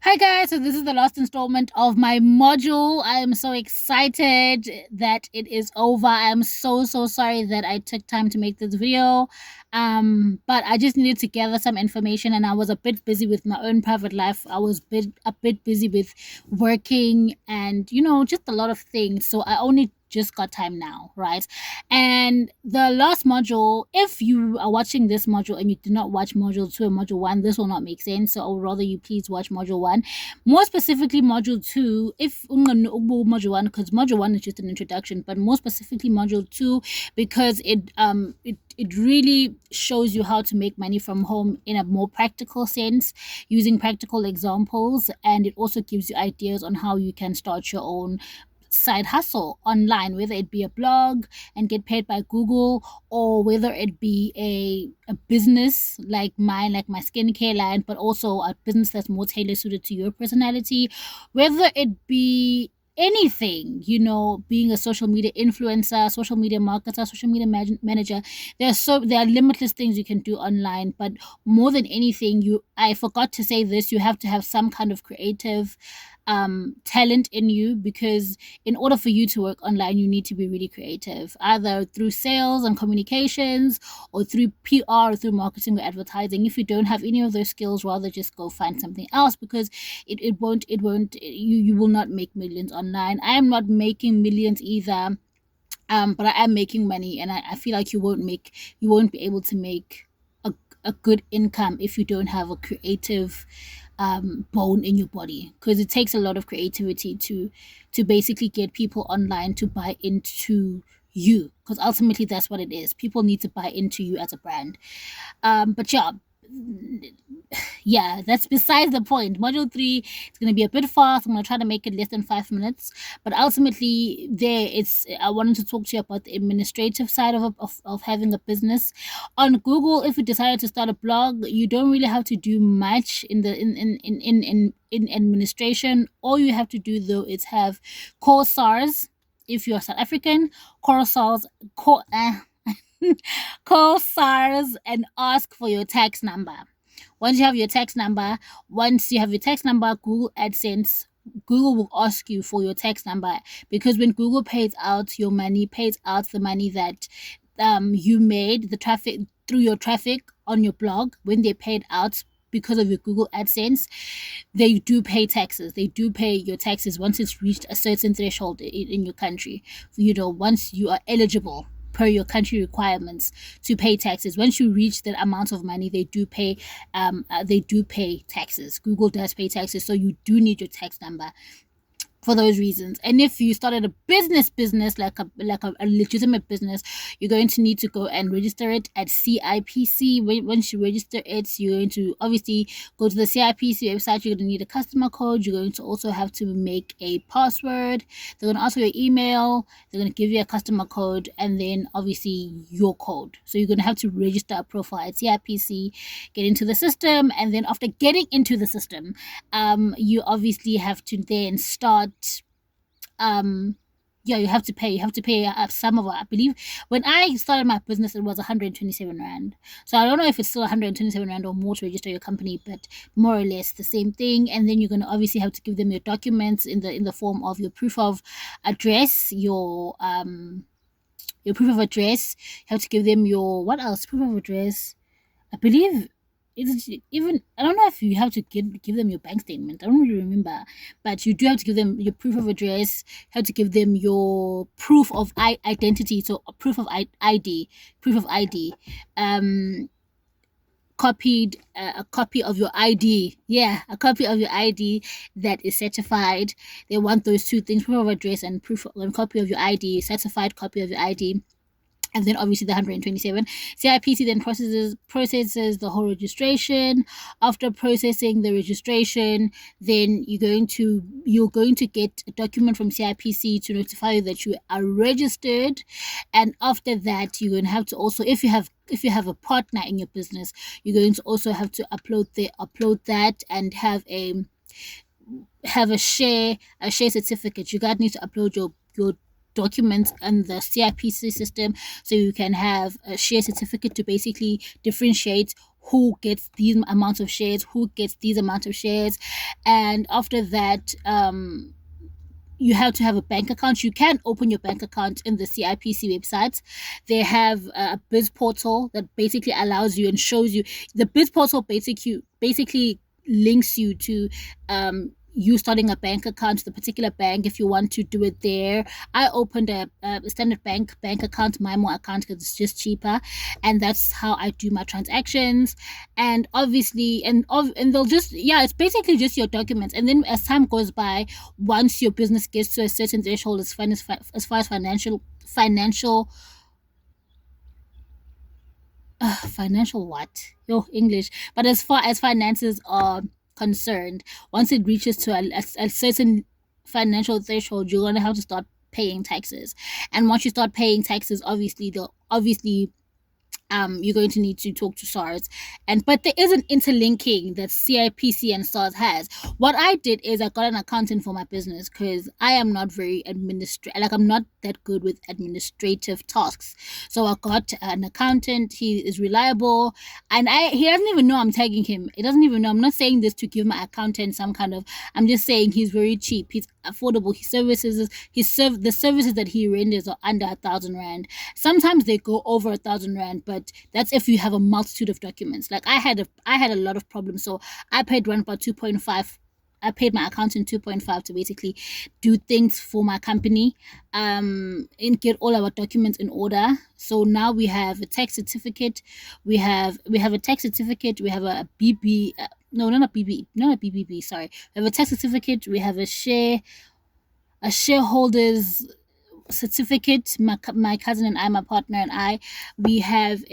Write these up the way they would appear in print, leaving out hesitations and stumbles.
Hi guys, so this is the last installment of my module. I am so excited that it is over. I am so sorry that I took time to make this video. But I just needed to gather some information and I was a bit busy with my own private life. I was a bit busy with working and just a lot of things. So I only just got time now, right? And the last module, if you are watching this module and you did not watch module 2 and module 1, this will not make sense. So I would rather you please watch module 1. More specifically, module 2, if module 1, because module 1 is just an introduction, but more specifically, module 2, because it really shows you how to make money from home in a more practical sense using practical examples, and it also gives you ideas on how you can start your own side hustle online, whether it be a blog and get paid by Google, or whether it be a business like mine, like my skincare line, but also a business that's more tailor suited to your personality, whether it be anything, being a social media influencer, social media marketer, social media manager. There are limitless things you can do online, but more than anything, I forgot to say this, you have to have some kind of creative talent in you, because in order for you to work online, you need to be really creative, either through sales and communications or through PR or through marketing or advertising. If you don't have any of those skills, rather just go find something else, because you will not make millions online. I am not making millions either, but I am making money, and I feel like you won't be able to make a good income if you don't have a creative bone in your body, because it takes a lot of creativity to basically get people online to buy into you, because ultimately that's what it is. People need to buy into you as a brand. But yeah, that's besides the point. Module 3 is going to be a bit fast. I'm going to try to make it less than 5 minutes, but ultimately I wanted to talk to you about the administrative side of having a business on Google. If you decided to start a blog, you don't really have to do much in administration. All you have to do though is have core SARS. If you're South African, core SARS, core call SARS and ask for your tax number. Once you have your tax number, Google AdSense, Google will ask you for your tax number, because when Google pays out the money that you made, the traffic through your traffic on your blog, when they paid out because of your Google AdSense, they do pay taxes. They do pay your taxes once it's reached a certain threshold in your country. Once you are eligible per your country requirements to pay taxes. Once you reach that amount of money, they do pay taxes. Google does pay taxes, so you do need your tax number for those reasons. And if you started a business like a legitimate business, you're going to need to go and register it at CIPC. Once you register it, you're going to obviously go to the CIPC website. You're going to need a customer code. You're going to also have to make a password. They're going to ask for your email. They're going to give you a customer code, and then obviously your code. So you're going to have to register a profile at CIPC, get into the system, and then after getting into the system, you obviously have to then start you have to pay a sum of, I believe, when I started my business it was 127 rand. So I don't know if it's still 127 rand or more to register your company, but more or less the same thing. And then you're going to obviously have to give them your documents in the form of your proof of address, your proof of address. You have to give them your, what else, proof of address, I believe. It's even, I don't know if you have to give them your bank statement. I don't really remember, but you do have to give them your proof of address. You have to give them your proof of identity, so a proof of ID. Copied a copy of your ID. Yeah, a copy of your ID that is certified. They want those two things: proof of address and copy of your ID, certified copy of your ID. And then obviously the 127. CIPC then processes the whole registration. After processing the registration, then you're going to get a document from CIPC to notify you that you are registered. And after that, you're going to have to also, if you have a partner in your business, you're going to also have to upload that and have a share certificate. You guys need to upload your documents and the CIPC system, so you can have a share certificate to basically differentiate who gets these amounts of shares, who gets these amount of shares. And after that, you have to have a bank account. You can open your bank account in the CIPC website. They have a biz portal that basically allows you and shows you. The biz portal basically links you to you starting a bank account, the particular bank, if you want to do it there. I opened a Standard Bank account, MyMo account, because it's just cheaper, and that's how I do my transactions. And obviously, and they'll just, yeah, it's basically just your documents. And then as time goes by, once your business gets to a certain threshold, as far as financial what? Yo, English. But as far as finances are concerned, once it reaches to a certain financial threshold, you're gonna have to start paying taxes. And once you start paying taxes, obviously you're going to need to talk to SARS. But there is an interlinking that CIPC and SARS has. What I did is I got an accountant for my business because I am not very I'm not that good with administrative tasks. So I got an accountant. He is reliable, and he doesn't even know I'm tagging him. He doesn't even know. I'm not saying this to give my accountant some kind of. I'm just saying he's very cheap. He's affordable. The services that he renders are under 1,000 rand. Sometimes they go over 1,000 rand, but that's if you have a multitude of documents. Like I had a lot of problems, so I paid around about 2.5. I paid my accountant 2.5 to basically do things for my company, and get all our documents in order. So now we have a tax certificate. We have a tax certificate. We have a BB. No, not a BB. Not a BBB. Sorry. We have a tax certificate. We have a shareholders certificate. My cousin and I, my partner and I, we have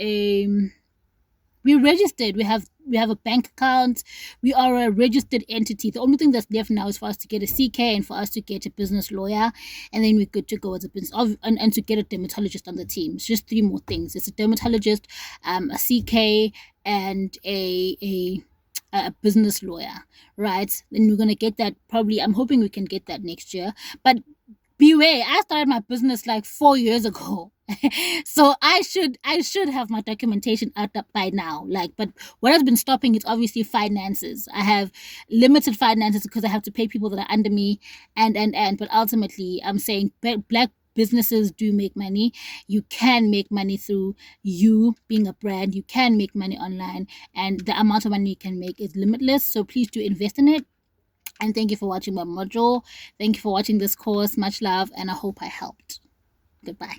we're registered. We have a bank account. We are a registered entity. The only thing that's left now is for us to get a CK and for us to get a business lawyer, and then we're good to go as a business, and to get a dermatologist on the team. It's just 3 more things. It's a dermatologist, a CK, and a business lawyer, right? Then we're gonna get that probably. I'm hoping we can get that next year. But beware, I started my business like 4 years ago. So I should have my documentation out by now. But what has been stopping is obviously finances. I have limited finances because I have to pay people that are under me, and but ultimately I'm saying black businesses do make money. You can make money through you being a brand. You can make money online, and the amount of money you can make is limitless. So please do invest in it. And thank you for watching my module. Thank you for watching this course. Much love, and I hope I helped. Goodbye.